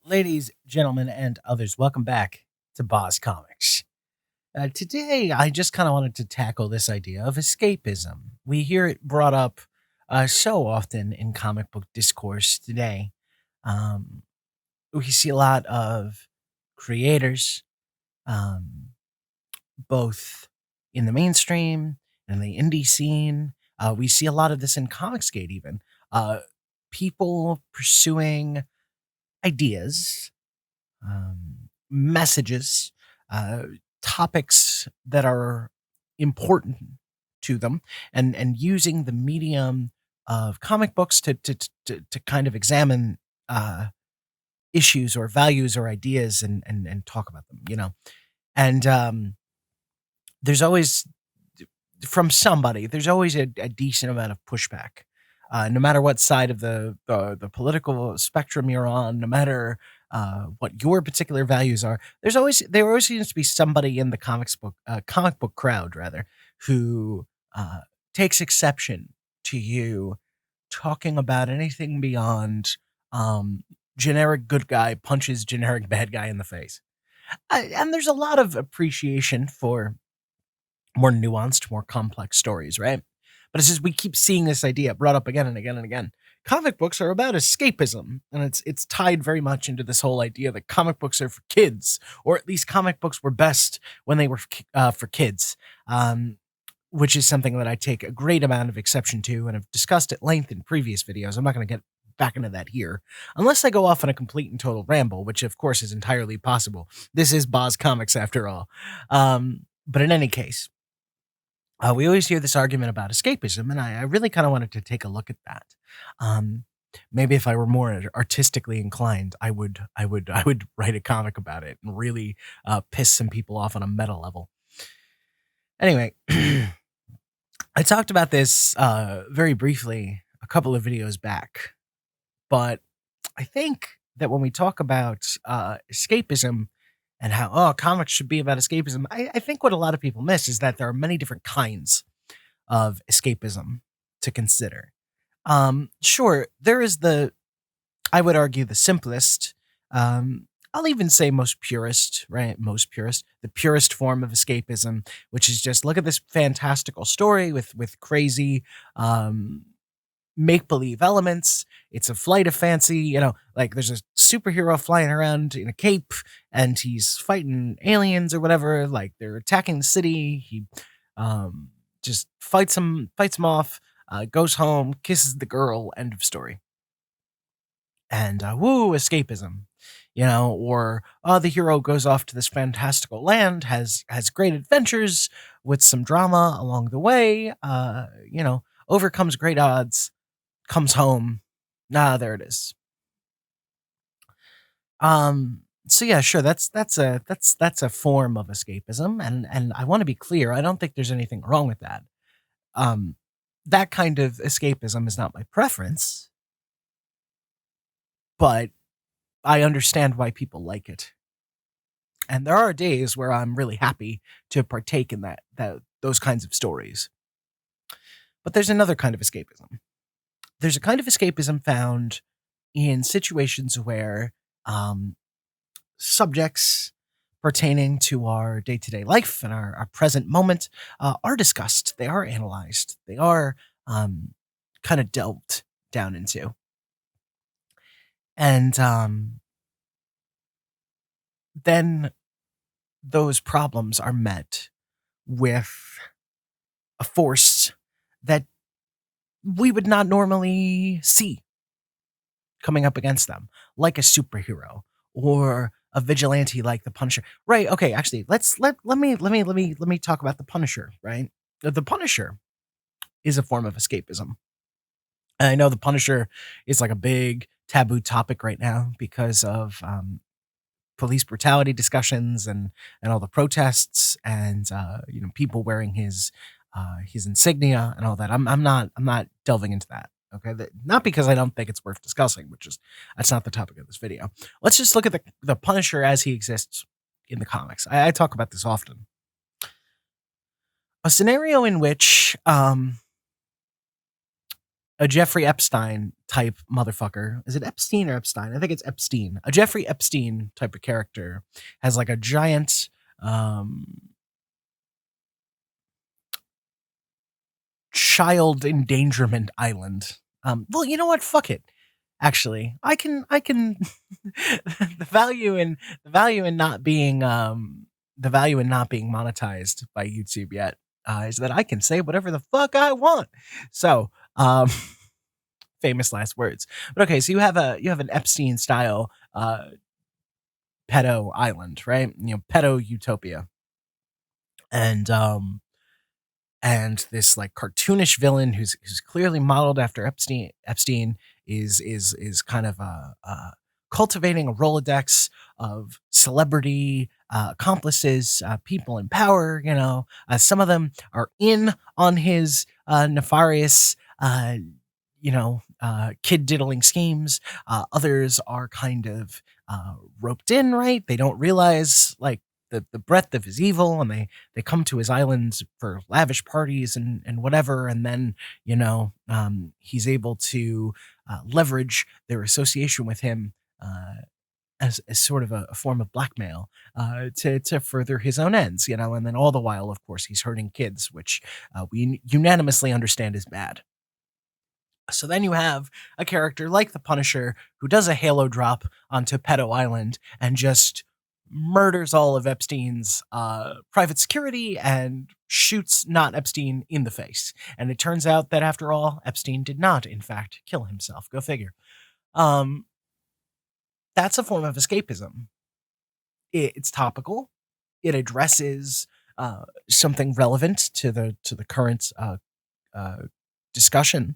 Ladies, gentlemen, and others, welcome back to Boz Comics. Today, I just kind of wanted to tackle this idea of escapism. We hear it brought up so often in comic book discourse today. Um, we see a lot of creators, um, both in the mainstream and the indie scene. We see a lot of this in Comicsgate, even. People pursuing ideas, messages, uh, topics that are important to them, and using the medium of comic books to kind of examine uh, issues or values or ideas and talk about them. And there's always from somebody, there's always a decent amount of pushback. No matter what side of the political spectrum you're on, no matter what your particular values are, there always seems to be somebody in the comic book crowd rather, who takes exception to you talking about anything beyond um, generic good guy punches generic bad guy in the face. And there's a lot of appreciation for more nuanced, more complex stories, right? But it's just we keep seeing this idea brought up again and again and again. Comic books are about escapism, and it's tied very much into this whole idea that comic books are for kids, or at least comic books were best when they were for kids, which is something that I take a great amount of exception to, and have discussed at length in previous videos. I'm not going to get back into that here, unless I go off on a complete and total ramble, which of course is entirely possible. This is Boz Comics after all. But in any case, we always hear this argument about escapism, and I really kind of wanted to take a look at that. Um, Maybe if I were more artistically inclined, I would write a comic about it and really piss some people off on a meta level. Anyway, I talked about this very briefly a couple of videos back, but I think that when we talk about escapism and how comics should be about escapism, I think what a lot of people miss is that there are many different kinds of escapism to consider. Sure, there is I would argue, the simplest. I'll even say most purist, right? Most purist, the purest form of escapism, which is just look at this fantastical story with crazy make believe elements. It's a flight of fancy, like there's a superhero flying around in a cape and he's fighting aliens or whatever. Like they're attacking the city. He just fights them off, goes home, kisses the girl, end of story. And woo, escapism. Or the hero goes off to this fantastical land, has great adventures with some drama along the way, overcomes great odds, comes home. There it is. So yeah, sure, that's a form of escapism, and I want to be clear, I don't think there's anything wrong with that. Um, that kind of escapism is not my preference, but I understand why people like it. And there are days where I'm really happy to partake in those kinds of stories. But there's another kind of escapism. There's a kind of escapism found in situations where subjects pertaining to our day-to-day life and our present moment are discussed. They are analyzed. They are kind of delved down into. And then those problems are met with a force that we would not normally see coming up against them, like a superhero or a vigilante like the Punisher. Right? Okay, actually, let me talk about the Punisher, right? The Punisher is a form of escapism. And I know the Punisher is like a big taboo topic right now because of police brutality discussions and all the protests and people wearing his insignia and all that. I'm not delving into that. Okay, not because I don't think it's worth discussing, that's not the topic of this video. Let's just look at the Punisher as he exists in the comics. I talk about this often. A scenario in which a Jeffrey Epstein type motherfucker. Is it Epstein or Epstein? I think it's Epstein. A Jeffrey Epstein type of character has like a giant child endangerment island. Well, you know what? Fuck it. Actually, I can the value in not being the value in not being monetized by YouTube yet is that I can say whatever the fuck I want. So, famous last words. But okay, so you have an Epstein style pedo island, right? You know, pedo utopia. And this like cartoonish villain who's clearly modeled after Epstein is kind of cultivating a Rolodex of celebrity accomplices, people in power. You know, some of them are in on his nefarious. Kid diddling schemes. Others are kind of roped in, right? They don't realize like the breadth of his evil, and they come to his islands for lavish parties and whatever, and then he's able to leverage their association with him as sort of a form of blackmail to further his own ends, and then all the while, of course, he's hurting kids, which we unanimously understand is bad. So then you have a character like the Punisher who does a halo drop onto Pedo Island and just murders all of Epstein's private security and shoots not Epstein in the face. And it turns out that after all, Epstein did not, in fact, kill himself. Go figure. That's a form of escapism. It's topical. It addresses something relevant to the current discussion,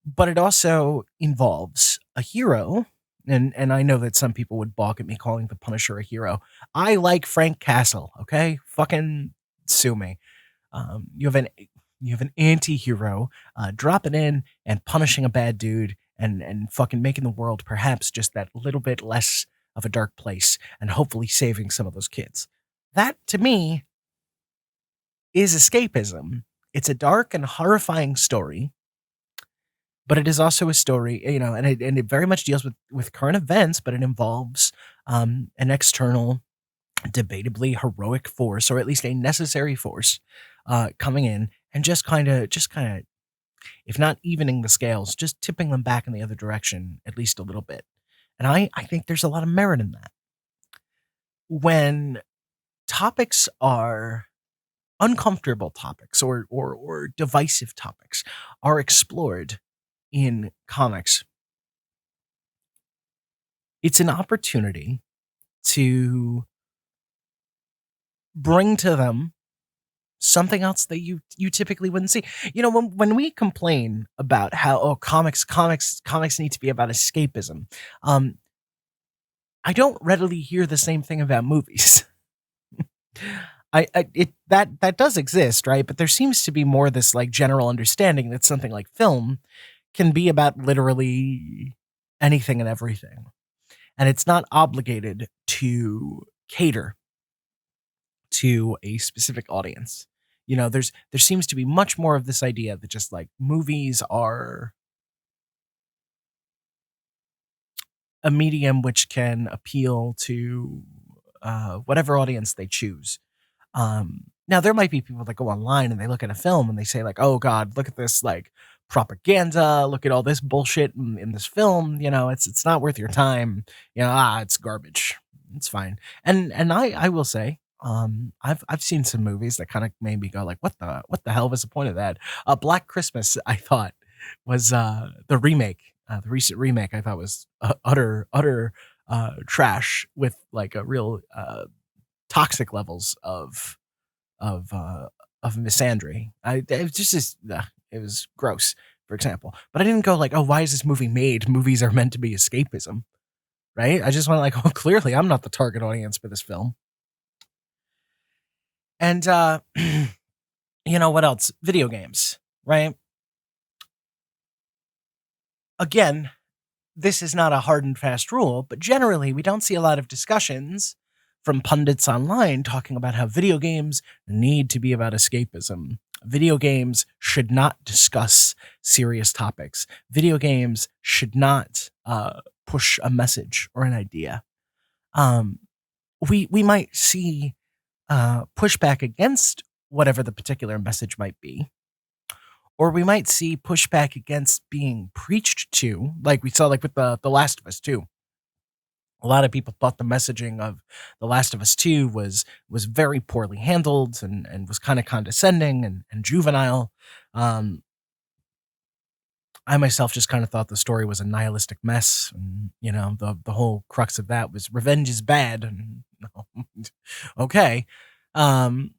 but it also involves a hero. And I know that some people would balk at me calling the Punisher a hero. I like Frank Castle, okay? Fucking sue me. You have an anti-hero dropping in and punishing a bad dude and fucking making the world perhaps just that little bit less of a dark place and hopefully saving some of those kids. That, to me, is escapism. It's a dark and horrifying story, but it is also a story, and it very much deals with current events, but it involves an external, debatably heroic force, or at least a necessary force, coming in and just kind of, if not evening the scales, just tipping them back in the other direction at least a little bit. And I think there's a lot of merit in that. When topics are uncomfortable topics or divisive topics are explored in comics, it's an opportunity to bring to them something else that you typically wouldn't see. When we complain about how comics need to be about escapism, I don't readily hear the same thing about movies. That does exist, right? But there seems to be more this like general understanding that something like film can be about literally anything and everything, and it's not obligated to cater to a specific audience. There seems to be much more of this idea that just like movies are a medium which can appeal to whatever audience they choose. Now there might be people that go online and they look at a film and they say like, oh God, look at this like propaganda, look at all this bullshit in this film, it's not worth your time, it's garbage. It's fine. And I will say, I've seen some movies that kind of made me go like, what the hell was the point of that? Black Christmas, I thought was the remake, the recent remake. I thought was utter trash with like a real toxic levels of misandry. It was gross, for example. But I didn't go like, oh, why is this movie made? Movies are meant to be escapism, right? I just went like, oh, clearly I'm not the target audience for this film. And what else? Video games, right? Again, this is not a hard and fast rule, but generally we don't see a lot of discussions from pundits online talking about how video games need to be about escapism. Video games should not discuss serious topics. Video games should not push a message or an idea. Um, we might see pushback against whatever the particular message might be, or we might see pushback against being preached to, like we saw, like with the Last of Us 2. A lot of people thought the messaging of The Last of Us 2 was very poorly handled and was kind of condescending and juvenile. Um, I myself just kind of thought the story was a nihilistic mess. And, the whole crux of that was revenge is bad. And okay. Um,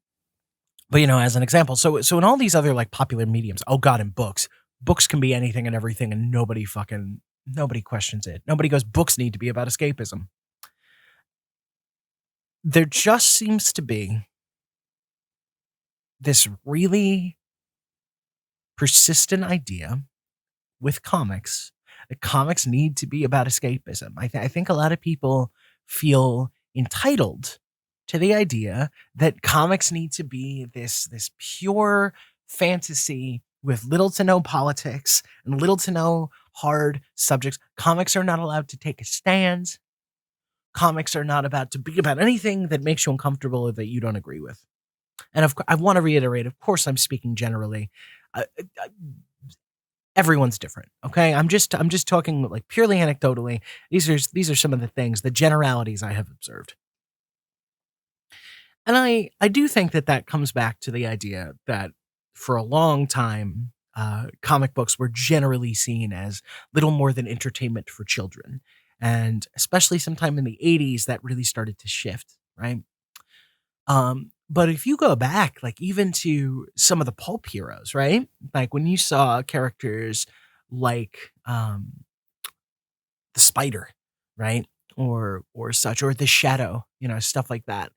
but as an example, so in all these other like popular mediums, oh God, in books can be anything and everything, and nobody questions it. Nobody goes, books need to be about escapism. There just seems to be this really persistent idea with comics that comics need to be about escapism. I think a lot of people feel entitled to the idea that comics need to be this pure fantasy with little to no politics and little to no hard subjects. Comics are not allowed to take a stand. Comics are not about to be about anything that makes you uncomfortable or that you don't agree with. And I want to reiterate, of course, I'm speaking generally. Everyone's different. Okay. I'm just talking like purely anecdotally. These are some of the things, the generalities I have observed. And I do think that comes back to the idea that for a long time, comic books were generally seen as little more than entertainment for children. And especially sometime in the 80s, that really started to shift, right? But if you go back, like even to some of the pulp heroes, right? Like when you saw characters like the Spider, right? Or such, or the Shadow, stuff like that.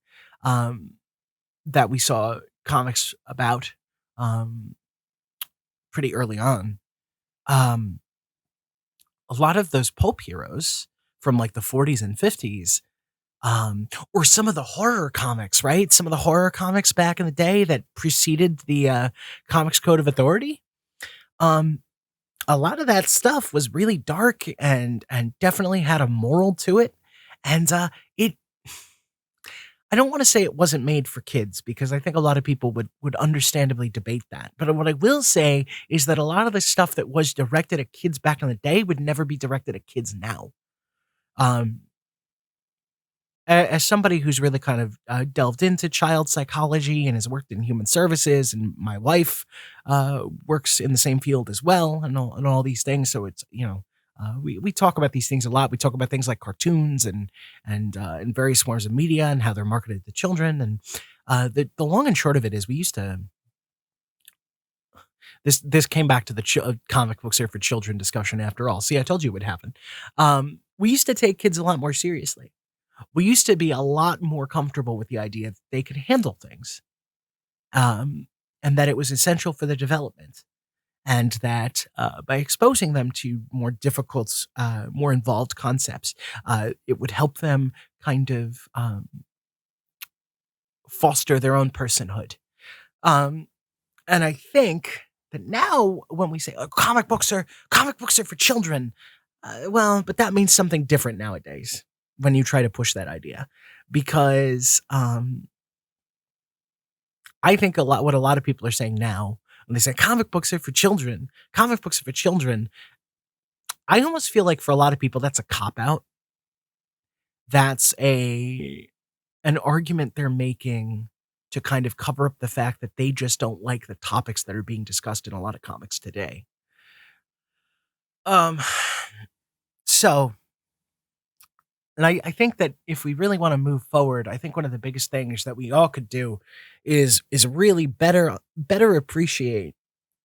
That we saw comics about pretty early on. A lot of those pulp heroes from like the 40s and 50s, or some of the horror comics, right? Some of the horror comics back in the day that preceded the Comics Code of Authority. A lot of that stuff was really dark and definitely had a moral to it. And it I don't want to say it wasn't made for kids, because I think a lot of people would understandably debate that. But what I will say is that a lot of the stuff that was directed at kids back in the day would never be directed at kids now. Um, as somebody who's really kind of delved into child psychology and has worked in human services, and my wife works in the same field as well, and all these things. So it's, we talk about these things a lot. We talk about things like cartoons and various forms of media and how they're marketed to children. And the long and short of it is, we used to. This came back to the comic books are for children discussion after all. See, I told you it would happen. We used to take kids a lot more seriously. We used to be a lot more comfortable with the idea that they could handle things, and that it was essential for their development, and that by exposing them to more difficult, more involved concepts, it would help them kind of foster their own personhood. And I think that now, when we say comic books are for children, but that means something different nowadays when you try to push that idea, because I think what a lot of people are saying now when they say comic books are for children, I almost feel like for a lot of people that's a cop out. That's an argument they're making to kind of cover up the fact that they just don't like the topics that are being discussed in a lot of comics today. So, and I think that if we really want to move forward, I think one of the biggest things that we all could do is really better appreciate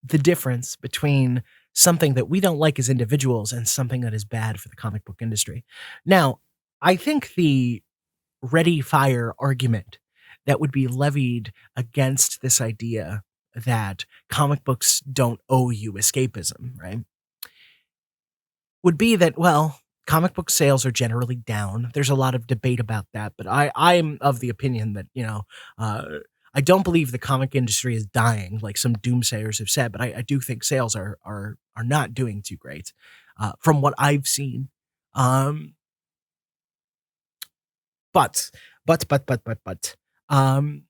the difference between something that we don't like as individuals and something that is bad for the comic book industry. Now, I think the ready fire argument that would be levied against this idea that comic books don't owe you escapism, right, would be that, well, comic book sales are generally down. There's a lot of debate about that, but I'm of the opinion that, uh, I don't believe the comic industry is dying, like some doomsayers have said, but I do think sales are not doing too great, from what I've seen. Um, but but um,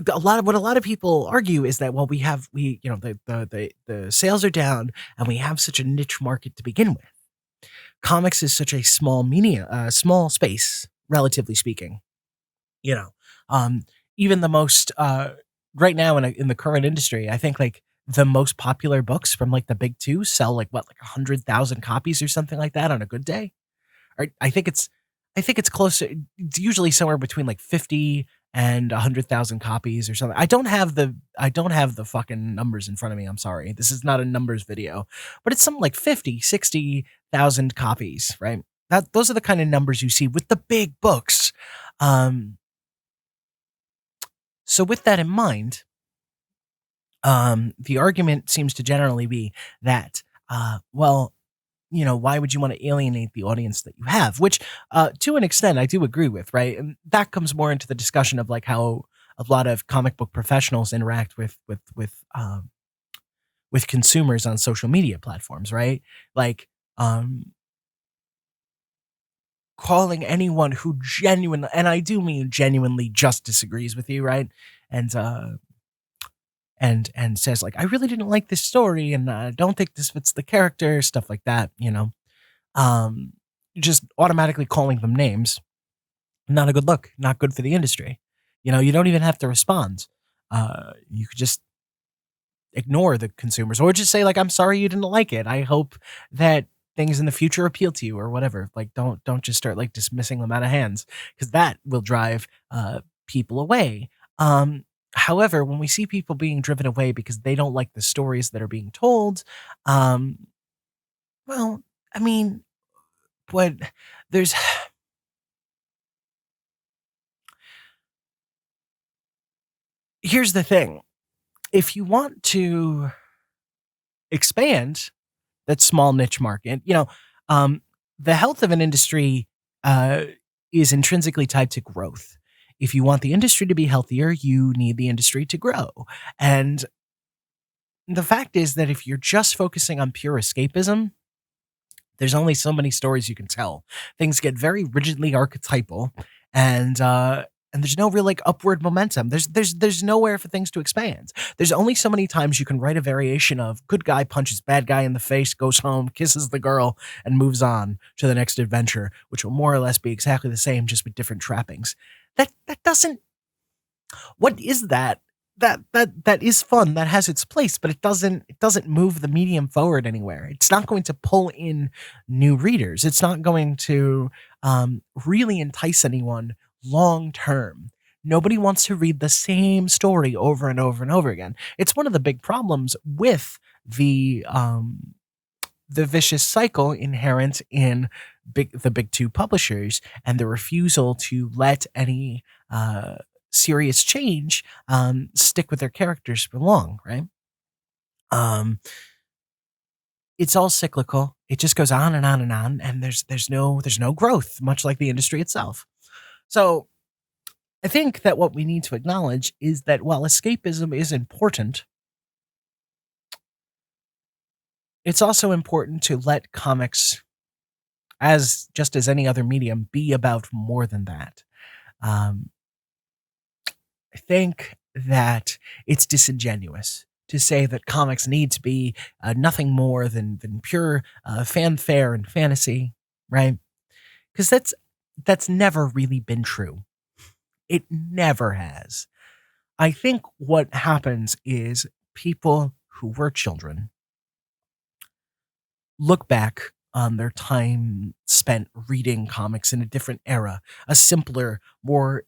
a lot of people argue is that, well, we the sales are down and we have such a niche market to begin with. Comics is such a small space, relatively speaking. You know, um, even the most right now in the current industry, I think like the most popular books from like the big two sell like what, like 100,000 copies or something like that on a good day. Or I think it's close to, it's usually somewhere between like 50 and 100,000 copies or something. I don't have the fucking numbers in front of me. I'm sorry. This is not a numbers video, but it's something like 50, 60,000 copies, right? Those are the kind of numbers you see with the big books. Um, so with that in mind, the argument seems to generally be that, well, why would you want to alienate the audience that you have? Which, to an extent, I do agree with, right? And that comes more into the discussion of like how a lot of comic book professionals interact with consumers on social media platforms, right? Like, um, calling anyone who genuinely, and I do mean genuinely, just disagrees with you, right? And and says like, I really didn't like this story, and I don't think this fits the character, stuff like that. Um, just automatically calling them names, not a good look, not good for the industry. You don't even have to respond. You could just ignore the consumers or just say like, I'm sorry you didn't like it. I hope that things in the future appeal to you or whatever. Like, don't just start like dismissing them out of hands, because that will drive people away. However, when we see people being driven away because they don't like the stories that are being told, um, well, I mean, what there's here's the thing. If you want to expand that small niche market, um, the health of an industry uh, is intrinsically tied to growth. If you want the industry to be healthier, you need the industry to grow. And the fact is that if you're just focusing on pure escapism, there's only so many stories you can tell. Things get very rigidly archetypal, and and there's no real like upward momentum. There's nowhere for things to expand. There's only so many times you can write a variation of good guy punches bad guy in the face, goes home, kisses the girl, and moves on to the next adventure, which will more or less be exactly the same, just with different trappings. That doesn't. What is that? That is fun. That has its place, but it doesn't move the medium forward anywhere. It's not going to pull in new readers. It's not going to really entice anyone long term. Nobody wants to read the same story over and over and over again. It's one of the big problems with the vicious cycle inherent in the big two publishers and the refusal to let any serious change stick with their characters for long, right? Um, it's all cyclical. It just goes on and on and on, and there's no growth, much like the industry itself. So I think that what we need to acknowledge is that while escapism is important, it's also important to let comics, as just as any other medium, be about more than that. Um, I think that it's disingenuous to say that comics need to be nothing more than pure fanfare and fantasy, right? Because that's never really been true. It never has. I think what happens is people who were children look back on their time spent reading comics in a different era, a simpler, more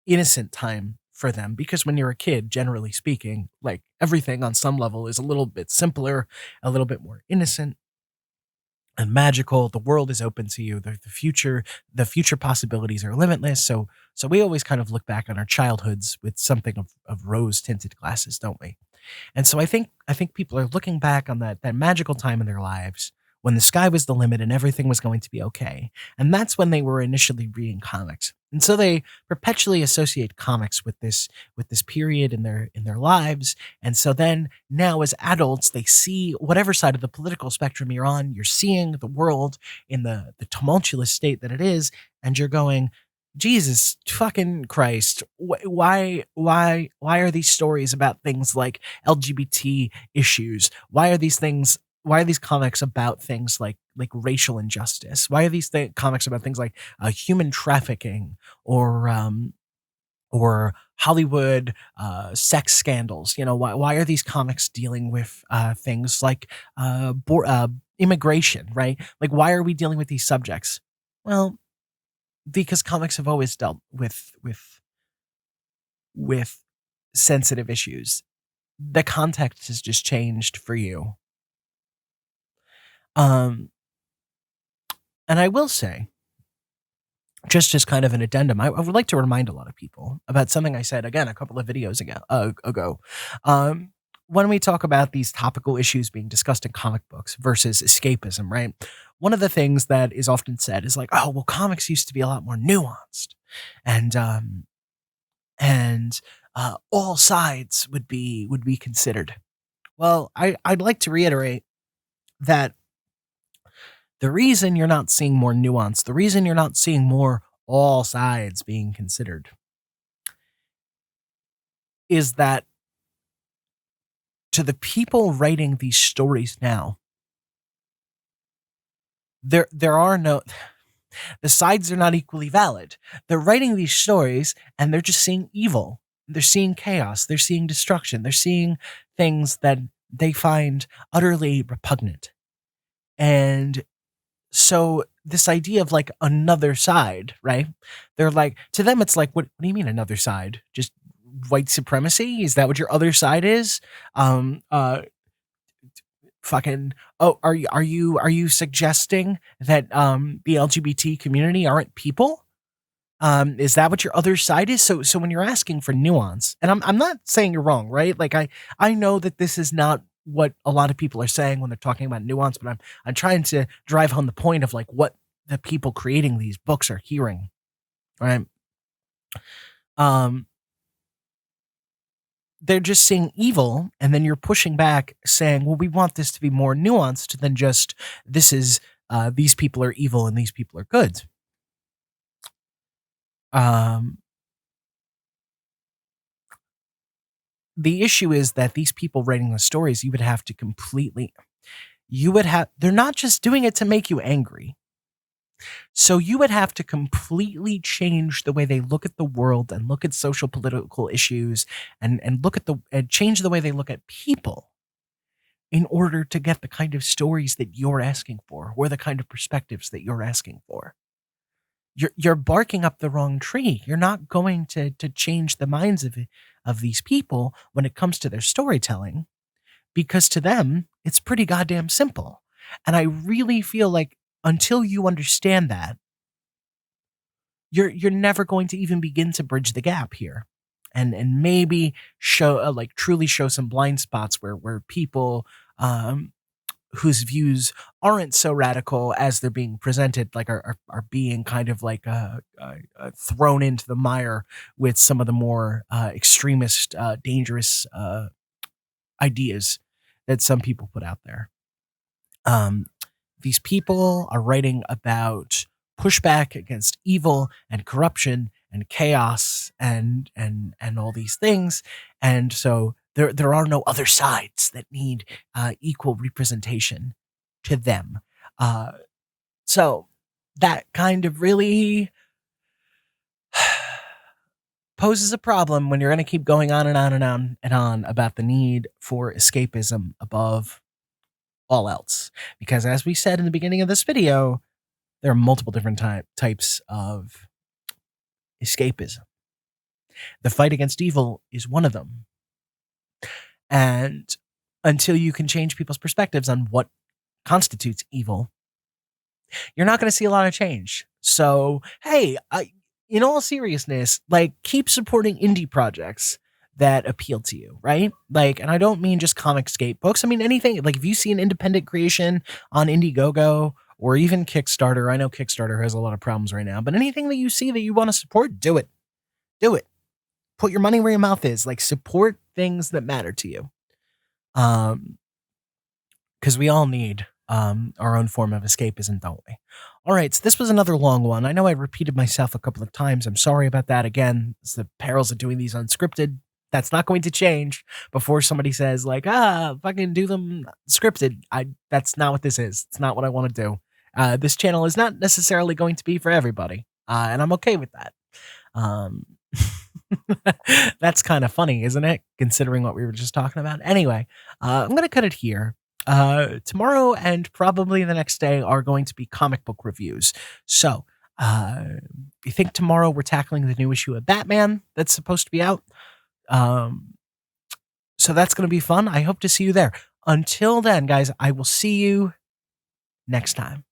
innocent time for them. Because when you're a kid, generally speaking, like everything on some level is a little bit simpler, a little bit more innocent and magical. The world is open to you. The future possibilities are limitless. So we always kind of look back on our childhoods with something of rose tinted glasses, don't we? And so I think people are looking back on that magical time in their lives when the sky was the limit and everything was going to be okay. And that's when they were initially reading comics. And so they perpetually associate comics with this period in their lives. And so then now as adults, they see whatever side of the political spectrum you're on, you're seeing the world in the tumultuous state that it is, and you're going, Jesus fucking Christ, why are these stories about things like LGBT issues? Why are these comics about things like racial injustice? Why are these comics about things like human trafficking or Hollywood sex scandals? Why are these comics dealing with things like immigration, right? Like, why are we dealing with these subjects? Well, because comics have always dealt with sensitive issues. The context has just changed for you. And I will say, just kind of an addendum, I would like to remind a lot of people about something I said again a couple of videos ago. When we talk about these topical issues being discussed in comic books versus escapism, right? One of the things that is often said is like, oh, well, comics used to be a lot more nuanced, and all sides would be considered. Well, I'd like to reiterate that the reason you're not seeing more nuance, the reason you're not seeing more all sides being considered, is that to the people writing these stories now, there are no, the sides are not equally valid. They're writing these stories and they're just seeing evil. They're seeing chaos. They're seeing destruction. They're seeing things that they find utterly repugnant. And so this idea of like another side, right? They're like, to them, it's like, what do you mean another side? Just white supremacy? Is that what your other side is? Fucking, oh, are you suggesting that the LGBT community aren't people? Is that what your other side is? So when you're asking for nuance, and I'm not saying you're wrong, right? Like I know that this is not what a lot of people are saying when they're talking about nuance, but I'm trying to drive home the point of like what the people creating these books are hearing, right? They're just seeing evil, and then you're pushing back saying, well, we want this to be more nuanced than just this is these people are evil and these people are good. The issue is that these people writing the stories, they're not just doing it to make you angry. So you would have to completely change the way they look at the world and look at social political issues and change the way they look at people in order to get the kind of stories that you're asking for or the kind of perspectives that you're asking for. You're barking up the wrong tree. You're not going to change the minds of these people when it comes to their storytelling, because to them, it's pretty goddamn simple. And I really feel like until you understand that, you're never going to even begin to bridge the gap here, and maybe show truly show some blind spots where people whose views aren't so radical as they're being presented, like are being kind of like thrown into the mire with some of the more extremist, dangerous ideas that some people put out there. These people are writing about pushback against evil and corruption and chaos and all these things, and so there are no other sides that need equal representation to them. So that kind of really poses a problem when you're going to keep going on and on and on and on about the need for escapism above all else. Because as we said in the beginning of this video, there are multiple different types of escapism. The fight against evil is one of them. And until you can change people's perspectives on what constitutes evil, you're not going to see a lot of change. So, hey, in all seriousness, like, keep supporting indie projects that appeal to you, right? Like, and I don't mean just Comicsgate books. I mean anything. Like, if you see an independent creation on Indiegogo or even Kickstarter, I know Kickstarter has a lot of problems right now, but anything that you see that you want to support, do it. Do it. Put your money where your mouth is. Like, support things that matter to you. Because we all need our own form of escapism, don't we? All right, so this was another long one. I know I repeated myself a couple of times. I'm sorry about that. Again, it's the perils of doing these unscripted. That's not going to change before somebody says, like, fucking do them scripted. That's not what this is. It's not what I want to do. This channel is not necessarily going to be for everybody, and I'm okay with that. That's kind of funny, isn't it? Considering what we were just talking about. Anyway, I'm going to cut it here. Tomorrow and probably the next day are going to be comic book reviews. So, you think tomorrow we're tackling the new issue of Batman that's supposed to be out? So that's going to be fun. I hope to see you there. Until then, guys, I will see you next time.